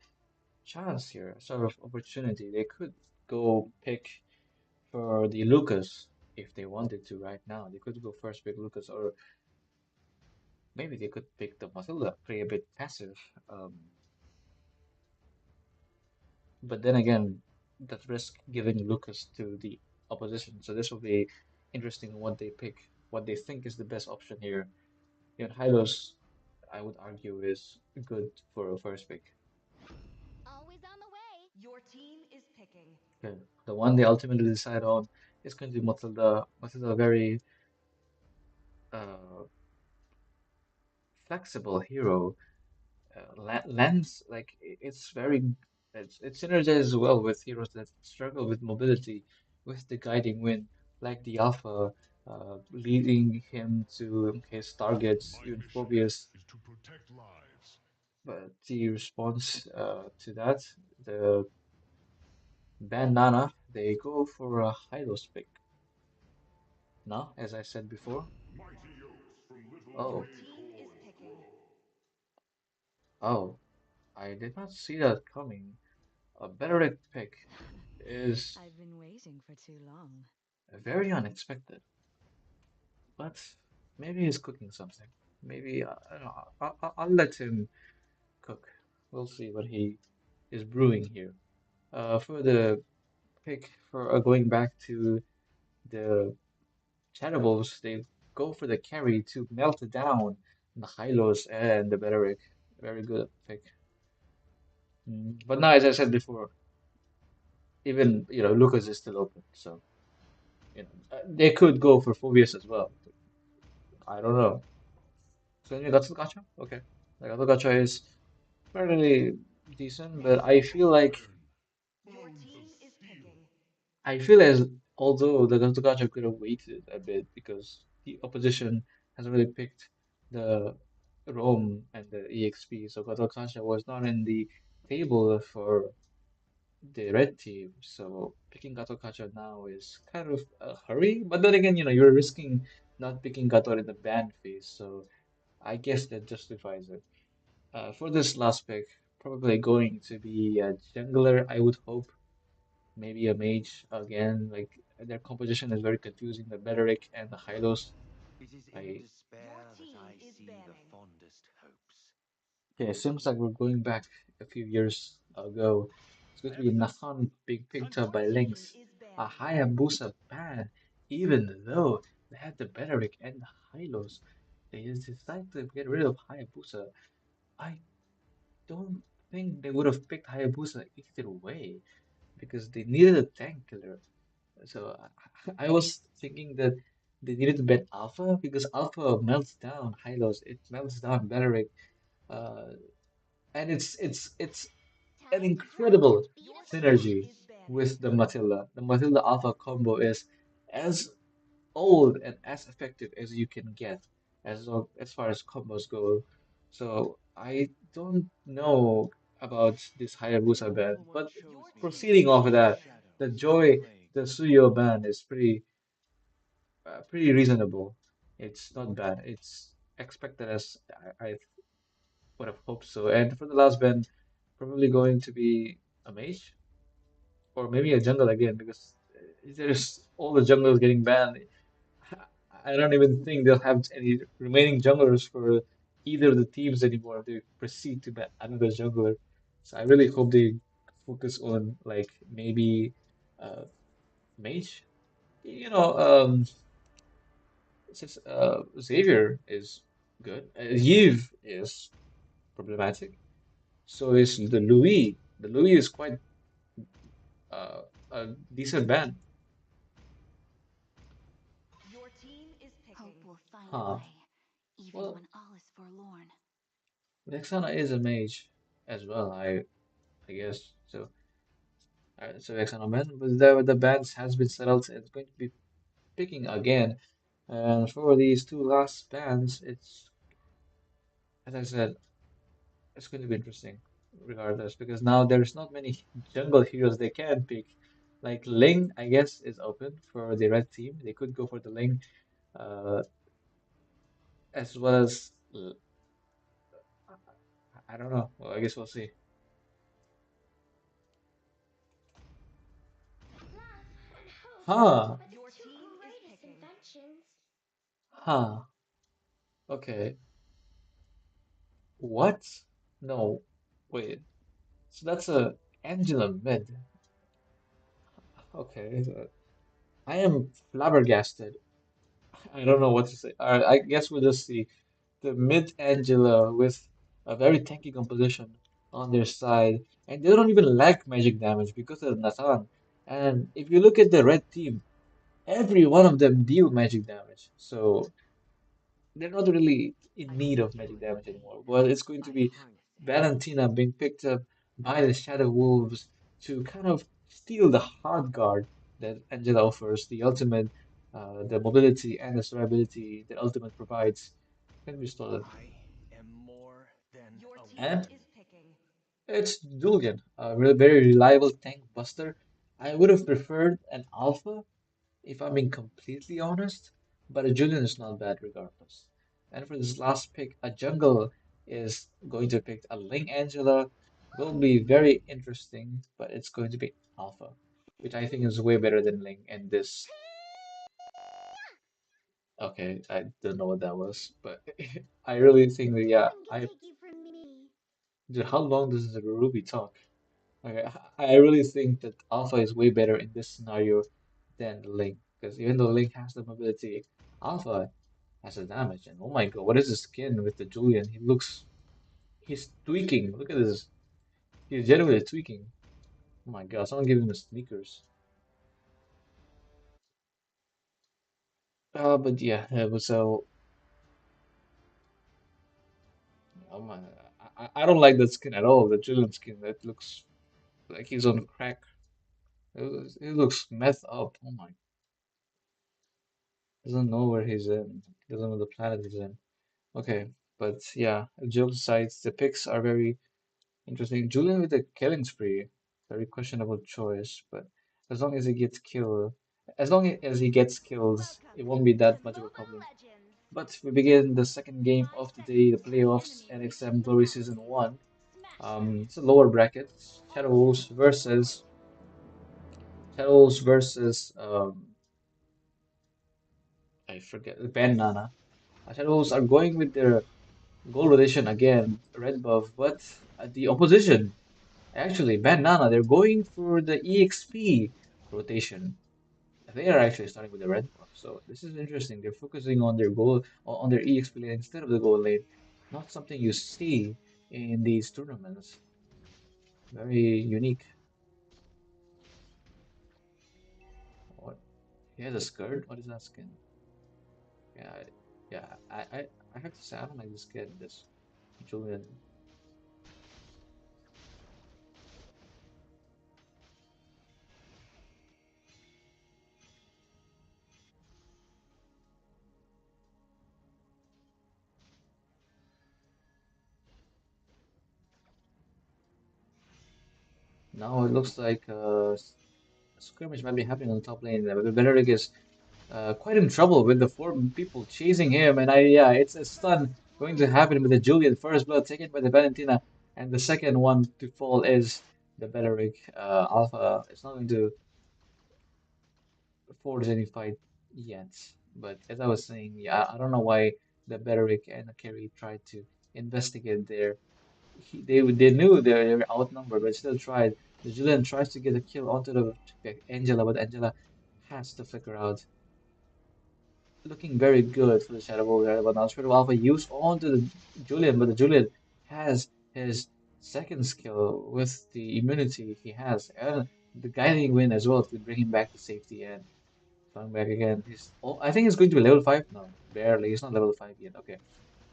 A: chance here, a sort of opportunity. They could go pick for the Lucas if they wanted to right now. They could go first pick Lucas, or maybe they could pick the Matilda, play a bit passive. Um, but then again, that risk giving Lucas to the opposition. So this will be interesting what they pick, what they think is the best option here. Even Hylos, I would argue, is good for a first pick.
C: Always on the way.
E: Your team is picking.
A: Okay. The one they ultimately decide on is going to be Matilda. Matilda very uh, flexible hero. Lens, like it's very, it synergizes well with heroes that struggle with mobility, with the guiding wind, like the Alpha, leading him to his targets,
F: My
A: even
F: mission
A: Phobius.
F: is to protect lives.
A: But the response to that, the bandana, they go for a Hylos pick. No, as I said before.
F: Mighty oaks from little
E: Your
A: Oh,
F: gray
E: team is
F: corn
E: picking.
F: grow.
A: oh, I did not see that coming. A Beric pick is
C: I've been waiting for too long.
A: very unexpected, but maybe he's cooking something. Maybe I don't know. I'll let him cook. We'll see what he is brewing here. For the pick for going back to the Chatables, they go for the carry to melt down the Hylos and the Beric. Very good pick. But now, as I said before, even Lucas is still open, so they could go for Phobius as well. I don't know. So you got Gacha? Okay. Like Gacha is fairly decent, but I feel like
F: Then,
E: Your
F: clouds of
E: team is
F: steel.
E: picking.
A: I feel as although the Gacha could have waited a bit because the opposition hasn't really picked the Rome and the EXP, so Gacha was not in the table for the red team. So picking Gato Kacha now is kind of a hurry. But then again, you're risking not picking Gato in the ban phase. So I guess that justifies it. For this last pick, probably going to be a jungler, I would hope. Maybe a mage again. Like their composition is very confusing. The Beric and the Hylos.
G: It is in
A: I
E: Your
G: despair that
E: team
G: I
E: is
G: see the
E: banning.
G: fondest hopes.
A: Okay, it seems like we're going back a few years ago. It's going to be Nathan being picked up
E: Your
A: by
E: team
A: Lynx,
E: is
A: a
E: banning.
A: Hayabusa ban, even though they had the Beric and the Hylos. They just decided to get rid of Hayabusa. I don't think they would have picked Hayabusa either way because they needed a tank killer. So I was thinking that they needed to ban Alpha because Alpha melts down Hylos, it melts down Beric. Uh, and it's an
C: Time to drop that
A: incredible
C: beat
E: Your
C: of
E: team
A: synergy
C: romance.
E: is banning.
A: with the Matilda. The Matilda Alpha combo is as old and as effective as you can get as far as combos go. So I don't know about this
G: The
A: Hayabusa ban,
G: Elven One
A: but
G: chose
E: Your
G: me to
E: team
A: proceeding
G: fight
E: is
A: off of
G: in the
A: that,
E: banning.
A: the
G: shadows of the
A: Joy,
G: plague.
A: the Suyo ban is pretty reasonable. It's not bad. It's expected as I would have hoped so. And for the last ban, probably going to be a mage or maybe a jungle again because there's all the junglers getting banned. I don't even think they'll have any remaining junglers for either of the teams anymore if they proceed to ban another jungler. So I really hope they focus on like maybe uh, mage. You know, since Xavier is good, Yves is problematic. So is the Louis. The Louis is quite uh, a decent ban.
E: Your team is
C: Hope
E: picking.
C: will find a
A: Huh.
C: way, even
A: Well,
C: when all is forlorn.
A: Vexana is a mage as well, I guess. So Vexana ban, but the bans has been settled. It's going to be picking again. And for these two last bans, it's as I said, it's going to be interesting regardless because now there's not many jungle heroes they can pick. Like Ling, I guess, is open for the red team. They could go for the Ling, uh, as well as I don't know. Well, I guess we'll see.
C: Love and hope
A: Huh,
C: are the
E: Your
C: two
E: team is
C: greatest
E: picking.
C: inventions.
A: huh. Okay. What? No, wait. So that's a Angela mid. Okay. I am flabbergasted. I don't know what to say. I guess we'll just see the mid Angela with a very tanky composition on their side, and they don't even lack magic damage because of Nathan. And if you look at the red team, every one of them deal magic damage. So they're not really in
G: I
A: need
G: see
A: of magic
G: Julian
A: damage
G: being
A: anymore. Well, it's
G: nursed
A: going to
G: by
A: be
G: harnessing.
A: Valentina being picked up by the Shadow Wolves to kind of steal the hard guard that Angela offers, the ultimate, the mobility and the survivability that ultimate provides can be stolen.
D: I am more than
E: Your
D: a
E: team
A: And
D: weapon.
E: is picking.
A: it's Julian, a really very reliable tank buster. I would have preferred an alpha if I'm being completely honest, but a Julian is not bad regardless. And for this last pick, a jungle is going to pick a Ling Angela. Will be very interesting, but it's going to be Alpha, which I think is way better than Ling. And this, okay, I don't know what that was, but I really think that yeah,
C: Nothing can take you from me.
A: dude, how long does the Ruby talk? Okay, I really think that Alpha is way better in this scenario than Ling, because even though Ling has the mobility, Alpha has the damage. And oh my god, what is his skin with the Julian? He's tweaking. Look at this. He's genuinely tweaking. Oh my god, someone give him the sneakers. But yeah, so oh my, I don't like that skin at all. The Julian skin that looks like he's on crack. It looks messed up. Oh my, doesn't know where he's in. Doesn't know the planet he's in. Okay, but yeah, joke aside, the picks are very interesting. Julian with the killing spree, very questionable choice, but as long as he gets killed, as long as he gets kills, it
C: Welcome
A: won't be
C: to
A: that much of a
C: Moba
A: problem.
C: Legends.
A: But we begin the second game
C: 5
A: of the day, the
C: seconds till an
A: playoffs,
C: enemy reaches
A: NxM
C: the
A: Glory Season
C: battlefield.
A: 1.
C: Smash them.
A: It's a lower bracket. Shadow Wolves versus I forget Bandana. Shadow Wolves are going with their goal rotation again, red buff, but the opposition. Actually, Bandana, they're going for the EXP rotation. They are actually starting with the red buff, so this is interesting. They're focusing on their goal, on their EXP lane instead of the goal lane. Not something you see in these tournaments. Very unique. What? He has a skirt? What is that skin? Yeah, yeah. I have to say I don't like this skin. This Julian. Now it looks like a skirmish might be happening on the top lane. But Benedict is quite in trouble with the four people chasing him. And yeah, it's a stun going to happen with the Julian first blood taken by the Valentina, and the second one to fall is the Beleric Alpha. It's not going to force any fight yet. But as I was saying, yeah, I don't know why the Beleric and the carry tried to investigate there. They knew they were outnumbered, but still tried. The Julian tries to get a kill onto the Angela, but Angela has to flicker out. Looking very good for the Shadow Ball there, but now Spirit Alpha use onto the Julian, but the Julian has his second skill with the immunity he has, and the guiding wind as well to bring him back to safety and coming back again. He's oh, I think he's going to be level 5 now. Barely, he's not level 5 yet. Okay.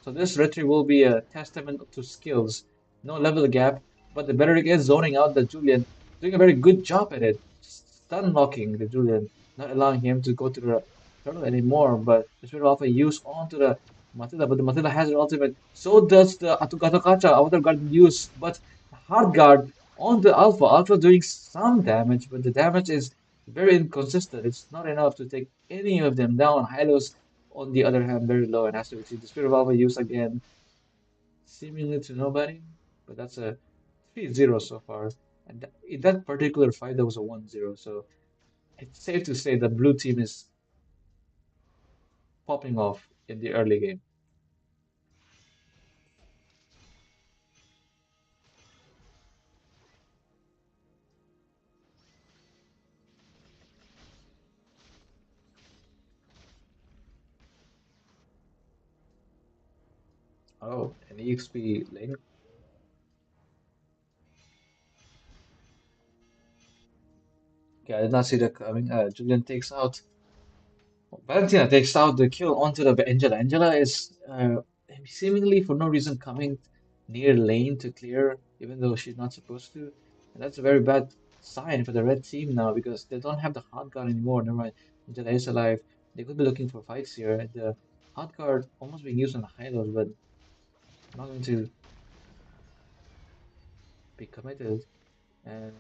A: So this retry will be a testament to skills. No level gap, but the Beric is zoning out the Julian, doing a very good job at it. Stun locking the Julian, not allowing him to go to the turtle anymore, but the Spirit Alpha use onto the Matilda, but the Matilda has her ultimate. So does the Atugatokacha, Outer Guard use, but Hard Guard on the Alpha. Alpha doing some damage, but the damage is very inconsistent. It's not enough to take any of them down. Hylos, on the other hand, very low and has to receive the Spirit of Alpha use again, seemingly to nobody. But that's a 3-0 so far. And in that particular fight, there was a 1-0. So it's safe to say the blue team is popping off in the early game. Oh, an EXP lane. Okay, I did not see that coming. Julian takes out Valentina takes out the kill onto the Angela. Angela is seemingly for no reason coming near lane to clear, even though she's not supposed to. And that's a very bad sign for the red team now because they don't have the hot guard anymore. Never mind, Angela is alive. They could be looking for fights here. The hot guard almost being used on the Hylos, but not going to be committed. And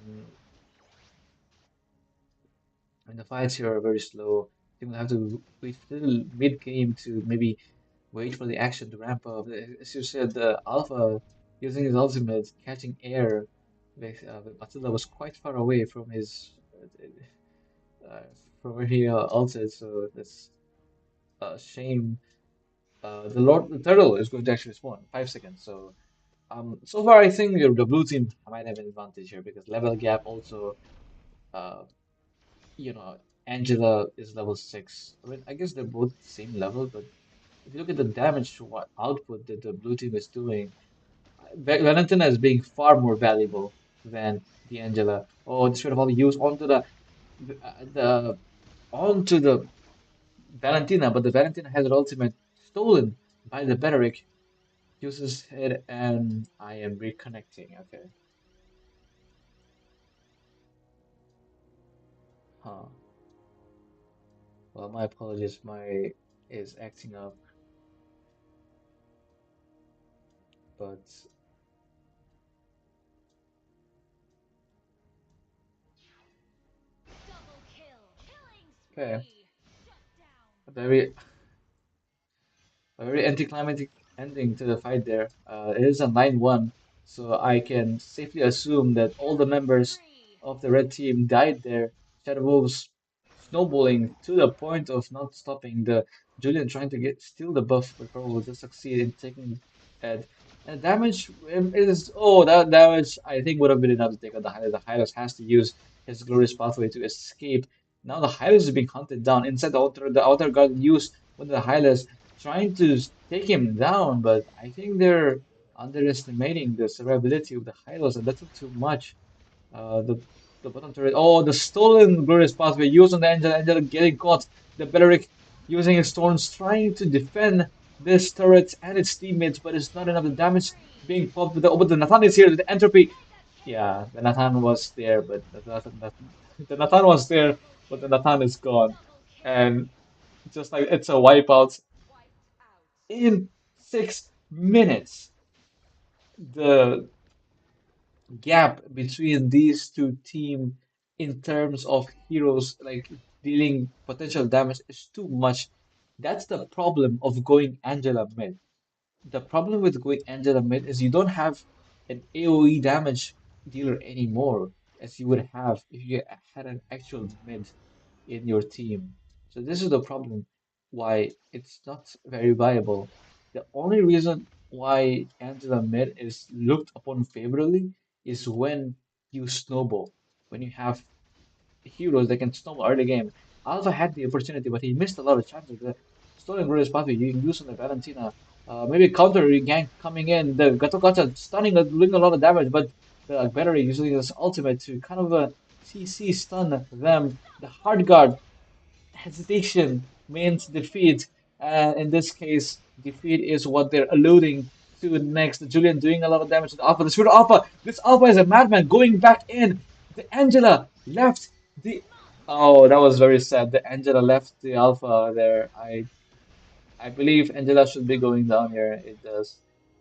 A: the fights here are very slow. I think we'll have to wait till mid game to maybe wait for the action to ramp up. As you said, the Alpha using his ultimate, catching air. Matilda was quite far away uh, from where he ulted, so that's a shame. The turtle is going to actually spawn 5 seconds. So so far I think the blue team might have an advantage here because level gap also. Uh, you know, Angela is level 6. I mean, I guess they're both the same level, but if you look at the damage to what output that the blue team is doing, Valentina is being far more valuable than the Angela. Oh, this should have all used the onto the Valentina, but the Valentina has her ultimate stolen by the Beric. Uses it, and I am reconnecting. Okay, huh. Well, my apologies. My is acting up, but
C: Double kill. Killing
A: okay.
C: spree. Shut down.
A: Very a very anticlimactic ending to the fight there. It is a 9-1, so I can safely assume that all the
C: Killing
A: members
C: spree.
A: of the red team died there. Shadow Wolves snowballing to the point of not stopping. The Julian trying to get steal the buff, but probably just succeed in taking it. And damage is that damage I think would have been enough to take out the Hylos. The Hylos has to use his glorious pathway to escape. Now the Hylos is being hunted down inside the outer guard used with the Hylos trying to take him down, but I think they're underestimating the survivability of the Hylos a little too much. The bottom turret. Oh, the stolen glorious pathway used on the Angel. Angel getting caught. The Belleric using his thorns, trying to defend this turret and its teammates, but it's not enough. The
C: Killing
A: damage
C: spree.
A: being popped. But the Nathan is here. The entropy.
C: Mega
A: Yeah,
C: kill.
A: the Nathan was there, but the Nathan was there,
C: Triple
A: but the
C: kill.
A: Nathan is gone.
C: Double kill.
A: And just like it's a wipeout
C: Wiped out.
A: in 6 minutes. The gap between these two teams in terms of heroes like dealing potential damage is too much. That's the problem of going Angela mid. The problem with going Angela mid is you don't have an AoE damage dealer anymore as you would have if you had an actual mid in your team. So this is the problem why it's not very viable. The only reason why Angela mid is looked upon favorably is when you snowball, when you have heroes that can snowball early game. Alpha had the opportunity, but he missed a lot of chances. The stolen Glorious Pathway you can use on the Valentina. Maybe counter gank coming in. The Gato Gacha stunning, doing a lot of damage, but the battery using his ultimate to kind of CC stun them. The hard guard hesitation means defeat. And in this case, defeat is what they're alluding to next. Julian doing a lot of damage to the Alpha. The Spirit Alpha. This Alpha is a madman going back in. The Angela left the. Oh, that was very sad. The Angela left the Alpha there. I believe Angela should be going down here. It does.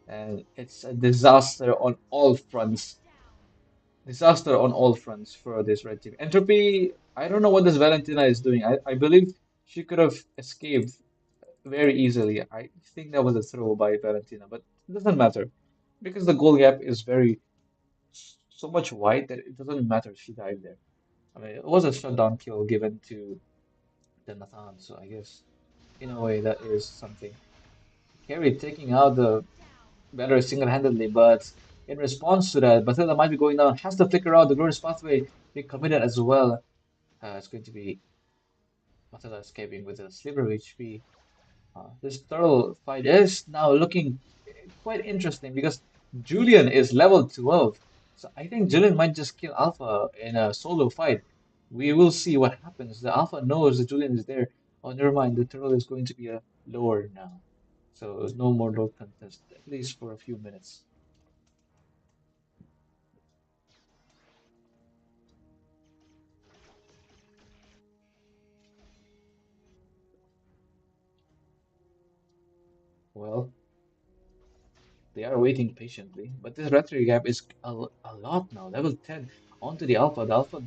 A: And it's a disaster on all fronts.
C: Shut down.
A: Disaster on all fronts for this red team. Entropy, I don't know what this Valentina is doing. I believe she could have escaped very easily. I think that was a throw by Valentina, but it doesn't matter because the goal gap is so much wide that it doesn't matter if she died there. I mean, it was a shutdown kill given to the Nathan, so I guess in a way that is something. Carry taking out the
C: Shut down.
A: better single-handedly, but in response to that, Bethesda might be going down, has to flicker out the glorious pathway being committed as well. It's going to be Bethesda escaping with a sliver of HP. This turtle fight is now looking quite interesting because Julian is level 12. So I think Julian might just kill Alpha in a solo fight. We will see what happens. The Alpha knows that Julian is there. Oh, never mind. The turtle is going to be a lower now, so no more low contest at least for a few minutes. Well, they are waiting patiently, but this rhetoric gap is a lot now. Level 10 onto the Alpha. The Alpha,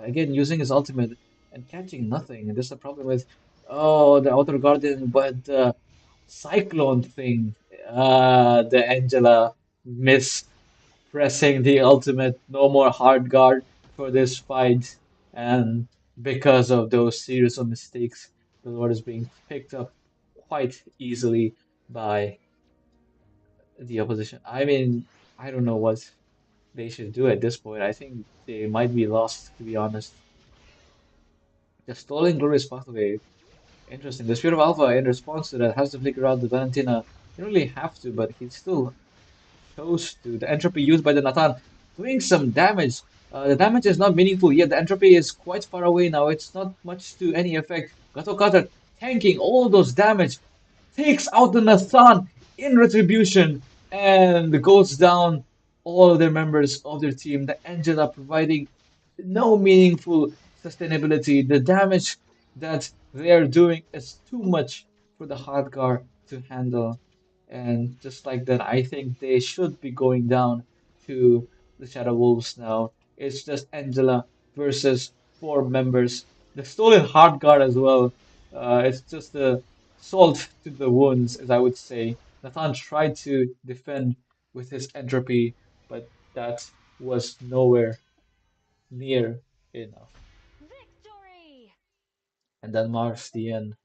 A: again, using his ultimate and catching nothing. And this is the problem with, oh, the Outer Guardian, but the Cyclone thing. The Angela miss pressing the ultimate. No more hard guard for this fight. And because of those series of mistakes, the Lord is being picked up quite easily by the opposition. I mean, I don't know what they should do at this point. I think they might be lost, to be honest. The stolen glorious pathway. Interesting. The Spirit of Alpha, in response to that, has to flicker out the Valentina. He don't really have to, but he still chose to. The entropy used by the Nathan doing some damage. The damage is not meaningful yet. The entropy is quite far away now. It's not much to any effect. Gato Kata tanking all those damage, takes out the Nathan in retribution, and goes down all of their members of their team. The Angela providing no meaningful sustainability. The damage that they are doing is too much for the Hardgar to handle. And just like that, I think they should be going down to the Shadow Wolves now. It's just Angela versus four members. The stolen Hardguard as well. It's just a salt to the wounds, as I would say. Nathan tried to defend with his entropy, but that was nowhere near enough.
C: Victory!
A: And that marks the end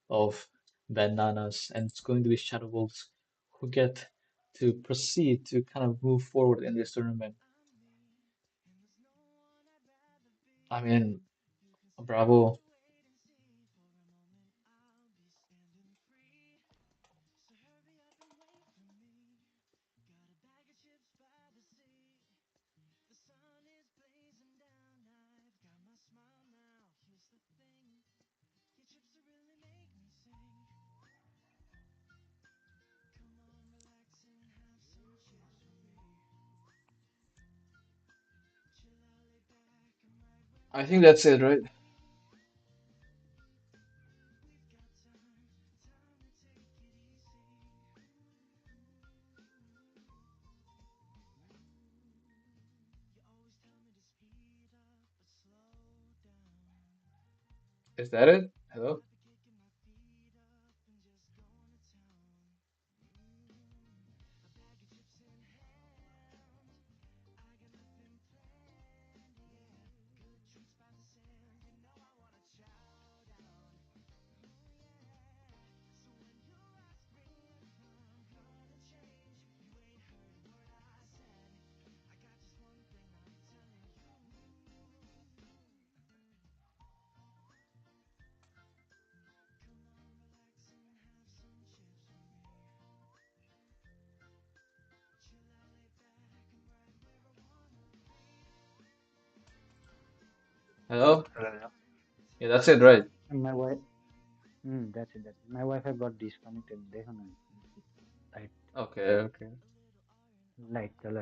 A: of Bananas, and it's going to be Shadow Wolves who get to proceed to kind of move forward in this tournament. I mean, bravo. I think that's it, right? Is that it? Hello? Hello?
B: Hello.
A: Yeah, that's it, right?
B: And my wife. That's it. That's it. My Wi-Fi got disconnected. देखो ना light
A: Okay, okay.
B: light चला